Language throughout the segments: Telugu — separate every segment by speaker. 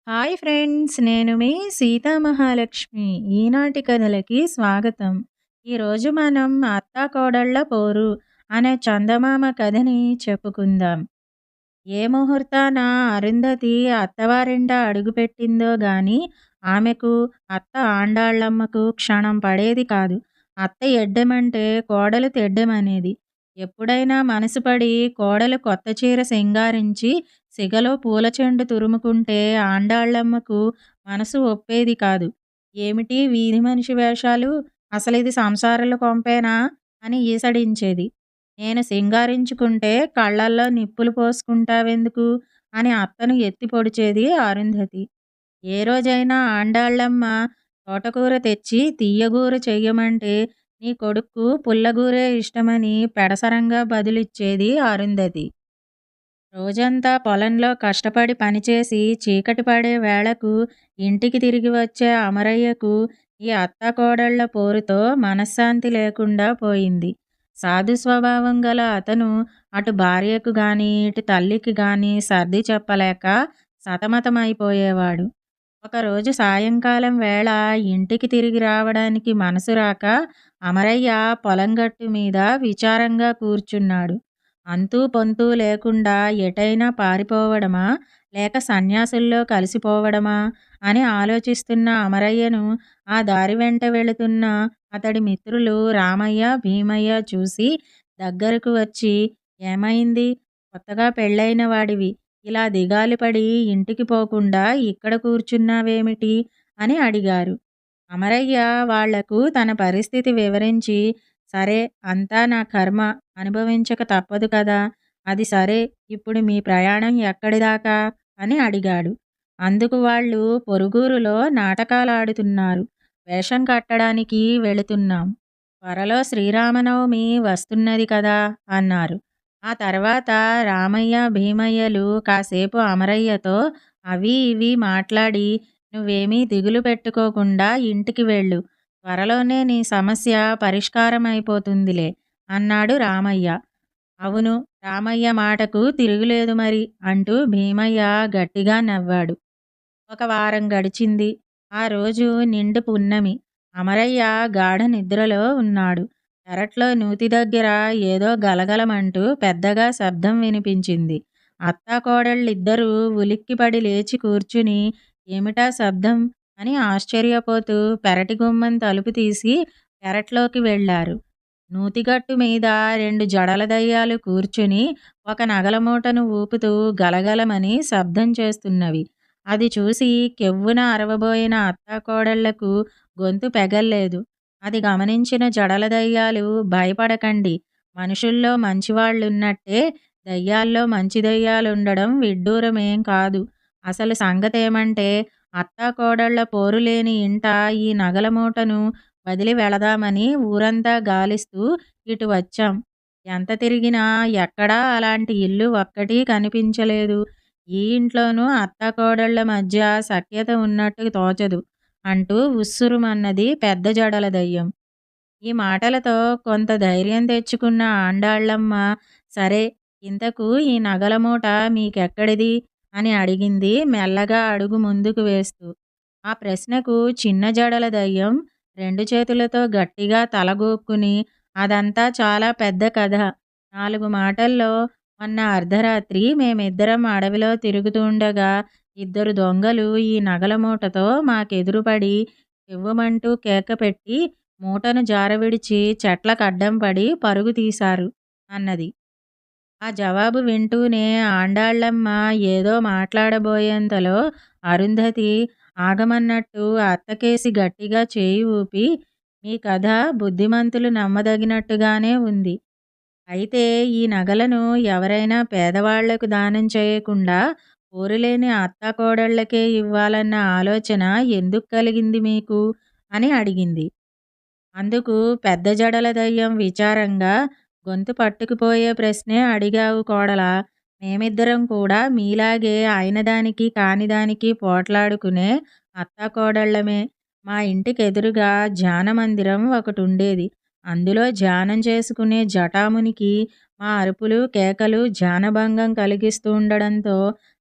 Speaker 1: Hi friends! నేను మీ సీతా మహాలక్ష్మి. ఈనాటి కథలకి స్వాగతం. ఈరోజు మనం అత్తాకోడళ్ళ పోరు అనే చందమామ కథని చెప్పుకుందాం. ఏ ముహూర్తాన అరుంధతి అత్తవారింట అడుగుపెట్టిందో గాని ఆమెకు అత్త ఆండాళ్ళమ్మకు క్షణం పడేది కాదు. అత్త ఎడ్డెమంటే కోడలు తెడ్డెమనేది. ఎప్పుడైనా మనసు పడి కోడలు కొత్త చీర సింగారించి సిగలో పూలచెండు తురుముకుంటే ఆండాళ్ళమ్మకు మనసు ఒప్పేది కాదు. ఏమిటి వీధి మనిషి వేషాలు, అసలిది సంసారుల కొంపేనా అని ఈసడించేది. నేను సింగారించుకుంటే కళ్ళల్లో నిప్పులు పోసుకుంటావెందుకు అని అత్తను ఎత్తి పొడిచేది అరుంధతి. ఏ రోజైనా ఆండాళ్ళమ్మ తోటకూర తెచ్చి తియ్యగూర చెయ్యమంటే నీ కొడుక్కు పుల్లగూరే ఇష్టమని పెడసరంగా బదులిచ్చేది అరుంధతి. రోజంతా పొలంలో కష్టపడి పనిచేసి చీకటి పడే వేళకు ఇంటికి తిరిగి వచ్చే అమరయ్యకు ఈ అత్తాకోడళ్ల పోరుతో మనశ్శాంతి లేకుండా పోయింది. సాధు స్వభావం గల అతను అటు భార్యకు గాని ఇటు తల్లికి గాని సర్ది చెప్పలేక సతమతమైపోయేవాడు. ఒకరోజు సాయంకాలం వేళ ఇంటికి తిరిగి రావడానికి మనసు రాక అమరయ్య పొలం గట్టు మీద విచారంగా కూర్చున్నాడు. అంతూ పొంతూ లేకుండా ఎటైనా పారిపోవడమా లేక సన్యాసుల్లో కలిసిపోవడమా అని ఆలోచిస్తున్న అమరయ్యను ఆ దారి వెంట వెళుతున్న అతడి మిత్రులు రామయ్య, భీమయ్య చూసి దగ్గరకు వచ్చి, ఏమైంది? కొత్తగా పెళ్ళైన వాడివి ఇలా దిగాలుపడి ఇంటికి పోకుండా ఇక్కడ కూర్చున్నావేమిటి అని అడిగారు. అమరయ్య వాళ్లకు తన పరిస్థితి వివరించి, సరే అంతా నా కర్మ, అనుభవించక తప్పదు కదా, అది సరే, ఇప్పుడు మీ ప్రయాణం ఎక్కడిదాకా అని అడిగాడు. అందుకు వాళ్ళు పొరుగురులో నాటకాలాడుతున్నారు, వేషం కట్టడానికి వెళుతున్నాం, త్వరలో శ్రీరామనవమి వస్తున్నది కదా అన్నారు. ఆ తర్వాత రామయ్య, భీమయ్యలు కాసేపు అమరయ్యతో అవి ఇవి మాట్లాడి, నువ్వేమీ దిగులు పెట్టుకోకుండా ఇంటికి వెళ్ళు, త్వరలోనే నీ సమస్య పరిష్కారమైపోతుందిలే అన్నాడు రామయ్య. అవును, రామయ్య మాటకు తిరుగులేదు మరి అంటూ భీమయ్య గట్టిగా నవ్వాడు. ఒక వారం గడిచింది. ఆ రోజు నిండు పున్నమి. అమరయ్య గాఢ నిద్రలో ఉన్నాడు. పెరట్లో నూతి దగ్గర ఏదో గలగలమంటూ పెద్దగా శబ్దం వినిపించింది. అత్తాకోడళ్ళిద్దరూ ఉలిక్కిపడి లేచి కూర్చుని, ఏమిటా శబ్దం అని ఆశ్చర్యపోతూ పెరటి గుమ్మం తలుపు తీసి పెరట్లోకి వెళ్లారు. నూతిగట్టు మీద రెండు జడల దయ్యాలు కూర్చుని ఒక నగలమూటను ఊపుతూ గలగలమని శబ్దం చేస్తున్నవి. అది చూసి కెవ్వున అరవబోయిన అత్తాకోడళ్లకు గొంతు పెగల్లేదు. అది గమనించిన జడల దయ్యాలు, భయపడకండి, మనుషుల్లో మంచివాళ్లున్నట్టే దయ్యాల్లో మంచి దయ్యాలుండడం విడ్డూరమేం కాదు. అసలు సంగతేమంటే అత్తాకోడళ్ల పోరులేని ఇంట ఈ నగలమూటను వదిలి వెళదామని ఊరంతా గాలిస్తూ ఇటు వచ్చాం. ఎంత తిరిగినా ఎక్కడా అలాంటి ఇల్లు ఒక్కటీ కనిపించలేదు. ఈ ఇంట్లోనూ అత్తాకోడళ్ల మధ్య సఖ్యత ఉన్నట్టు తోచదు అంటూ ఉస్సురుమన్నది పెద్ద జడల దయ్యం. ఈ మాటలతో కొంత ధైర్యం తెచ్చుకున్న ఆండాళ్ళమ్మ, సరే, ఇంతకు ఈ నగలమూట మీకెక్కడిది అని అడిగింది మెల్లగా అడుగు ముందుకు వేస్తూ. ఆ ప్రశ్నకు చిన్న జడల దయ్యం రెండు చేతులతో గట్టిగా తలగోక్కుని, అదంతా చాలా పెద్ద కథ. 4 మాటల్లో, మొన్న అర్ధరాత్రి మేమిద్దరం అడవిలో తిరుగుతుండగా ఇద్దరు దొంగలు ఈ నగల మూటతో మాకెదురుపడి కెవ్వుమంటూ కేకపెట్టి మూటను జారవిడిచి చెట్లకడ్డం పడి పరుగు తీశారు అన్నది. ఆ జవాబు వింటూనే ఆండాళ్ళమ్మ ఏదో మాట్లాడబోయేంతలో అరుంధతి ఆగమన్నట్టు అత్తకేసి గట్టిగా చేయి ఊపి, మీ కథ బుద్ధిమంతులు నమ్మదగినట్టుగానే ఉంది. అయితే ఈ నగలను ఎవరైనా పేదవాళ్లకు దానం చేయకుండా పోరులేని అత్తాకోడళ్లకే ఇవ్వాలన్న ఆలోచన ఎందుకు కలిగింది మీకు అని అడిగింది. అందుకు పెద్ద జడల దయ్యం విచారంగా, గొంతు పట్టుకుపోయే ప్రశ్నే అడిగావు కోడలా, మేమిద్దరం కూడా మీలాగే అయినదానికి కానిదానికి పోట్లాడుకునే అత్తాకోడళ్ళమే. మా ఇంటికెదురుగా ధ్యానమందిరం ఒకటుండేది. అందులో ధ్యానం చేసుకునే జటామునికి మా అరుపులు కేకలు ధ్యానభంగం కలిగిస్తూ ఉండడంతో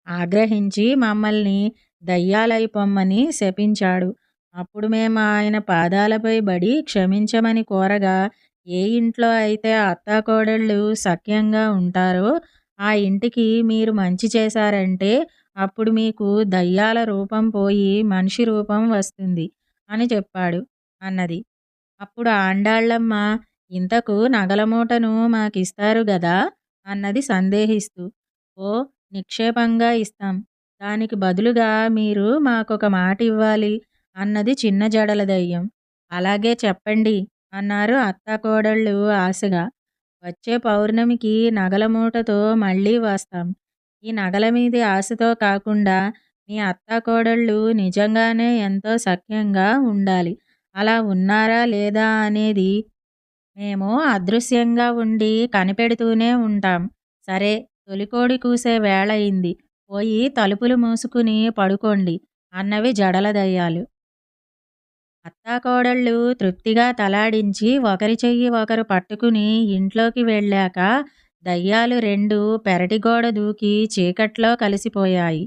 Speaker 1: ఆగ్రహించి మమ్మల్ని దయ్యాలైపొమ్మని శపించాడు. అప్పుడు మేము ఆయన పాదాలపై బడి క్షమించమని కోరగా, ఏ ఇంట్లో అయితే అత్తాకోడళ్ళు సఖ్యంగా ఉంటారో ఆ ఇంటికి మీరు మంచి చేశారంటే అప్పుడు మీకు దయ్యాల రూపం పోయి మనిషి రూపం వస్తుంది అని చెప్పాడు అన్నది. అప్పుడు ఆండాళ్ళమ్మ, ఇంతకు నగల మూటను మాకిస్తారు గదా అన్నది సందేహిస్తూ. ఓ, నిక్షేపంగా ఇస్తాం. దానికి బదులుగా మీరు మాకొక మాట ఇవ్వాలి అన్నది చిన్న జడల దయ్యం. అలాగే చెప్పండి అన్నారు అత్తాకోడళ్ళు ఆశగా. వచ్చే పౌర్ణమికి నగల మూటతో మళ్ళీ వస్తాం. ఈ నగల మీది ఆశతో కాకుండా మీ అత్తాకోడళ్ళు నిజంగానే ఎంతో సఖ్యంగా ఉండాలి. అలా ఉన్నారా లేదా అనేది మేము అదృశ్యంగా ఉండి కనిపెడుతూనే ఉంటాం. సరే, తొలికోడి కూసే వేళయింది. పోయి తలుపులు మూసుకుని పడుకోండి అన్నవి జడల దయ్యాలు. అత్తాకోడళ్ళు తృప్తిగా తలాడించి ఒకరి చెయ్యి ఒకరు పట్టుకుని ఇంట్లోకి వెళ్ళాక దయ్యాలు రెండు పెరటిగోడ దూకి చీకట్లో కలిసిపోయాయి.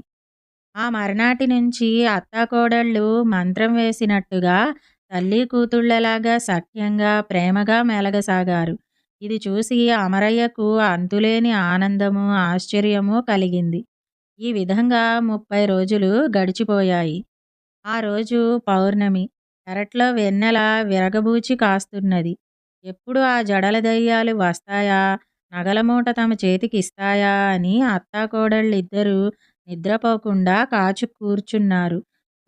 Speaker 1: ఆ మర్నాటి నుంచి అత్తాకోడళ్ళు మంత్రం వేసినట్టుగా తల్లి కూతుళ్ళలాగా సఖ్యంగా ప్రేమగా మెలగసాగారు. ఇది చూసి అమరయ్యకు అంతులేని ఆనందము ఆశ్చర్యము కలిగింది. ఈ విధంగా 30 రోజులు గడిచిపోయాయి. ఆ రోజు పౌర్ణమి. పెరట్లో వెన్నెల విరగబూచి కాస్తున్నది. ఎప్పుడు ఆ జడల దయ్యాలు వస్తాయా, నగలమూట తమ చేతికిస్తాయా అని అత్తాకోడళ్ళిద్దరూ నిద్రపోకుండా కాచు కూర్చున్నారు.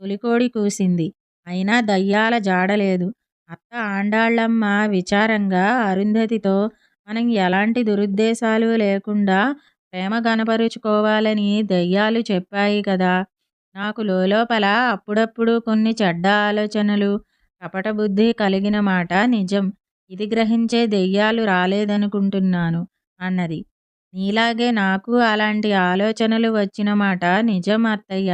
Speaker 1: తొలికోడి కూసింది. అయినా దయ్యాల జాడలేదు. అత్త ఆండాళ్ళమ్మ విచారంగా అరుంధతితో, మనం ఎలాంటి దురుద్దేశాలు లేకుండా ప్రేమ గనపరుచుకోవాలని దెయ్యాలు చెప్పాయి కదా. నాకు లోలోపల అప్పుడప్పుడు కొన్ని చెడ్డ ఆలోచనలు, కపట బుద్ధి కలిగిన మాట నిజం. ఇది గ్రహించే దెయ్యాలు రాలేదనుకుంటున్నాను అన్నది. నీలాగే నాకు అలాంటి ఆలోచనలు వచ్చిన మాట నిజం అత్తయ్య.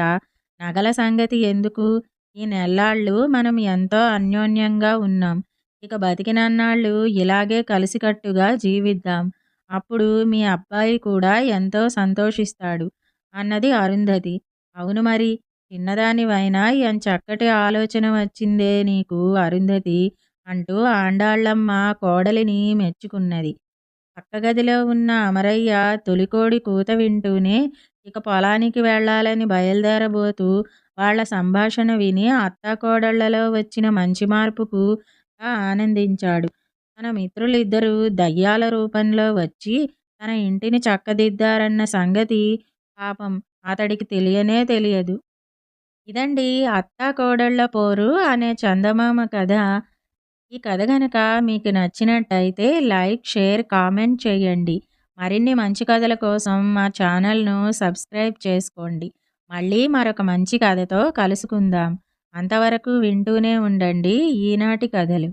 Speaker 1: నగల సంగతి ఎందుకు? ఈ నెల్లాళ్ళు మనం ఎంతో అన్యోన్యంగా ఉన్నాం. ఇక బతికినన్నాళ్ళు ఇలాగే కలిసికట్టుగా జీవిద్దాం. అప్పుడు మీ అబ్బాయి కూడా ఎంతో సంతోషిస్తాడు అన్నది అరుంధతి. అవును మరి, చిన్నదానివైనా ఎంచక్కటి ఆలోచన వచ్చిందే నీకు అరుంధతి అంటూ ఆండాళ్ళమ్మ కోడలిని మెచ్చుకున్నది. పక్కగదిలో ఉన్న అమరయ్య తొలికోడి కూత వింటూనే ఇక పొలానికి వెళ్ళాలని బయలుదేరబోతూ వాళ్ళ సంభాషణ విని అత్తాకోడళ్లలో వచ్చిన మంచి మార్పుకు ఆనందించాడు. తన మిత్రులిద్దరూ దయ్యాల రూపంలో వచ్చి తన ఇంటిని చక్కదిద్దారన్న సంగతి పాపం అతడికి తెలియనే తెలియదు. ఇదండి అత్తాకోడళ్ళ పోరు అనే చందమామ కథ. ఈ కథ గనక మీకు నచ్చినట్టయితే లైక్, షేర్, కామెంట్ చేయండి. మరిన్ని మంచి కథల కోసం మా ఛానల్ను సబ్స్క్రైబ్ చేసుకోండి. మళ్ళీ మరొక మంచి కథతో కలుసుకుందాం. అంతవరకు వింటూనే ఉండండి ఈనాటి కథలు.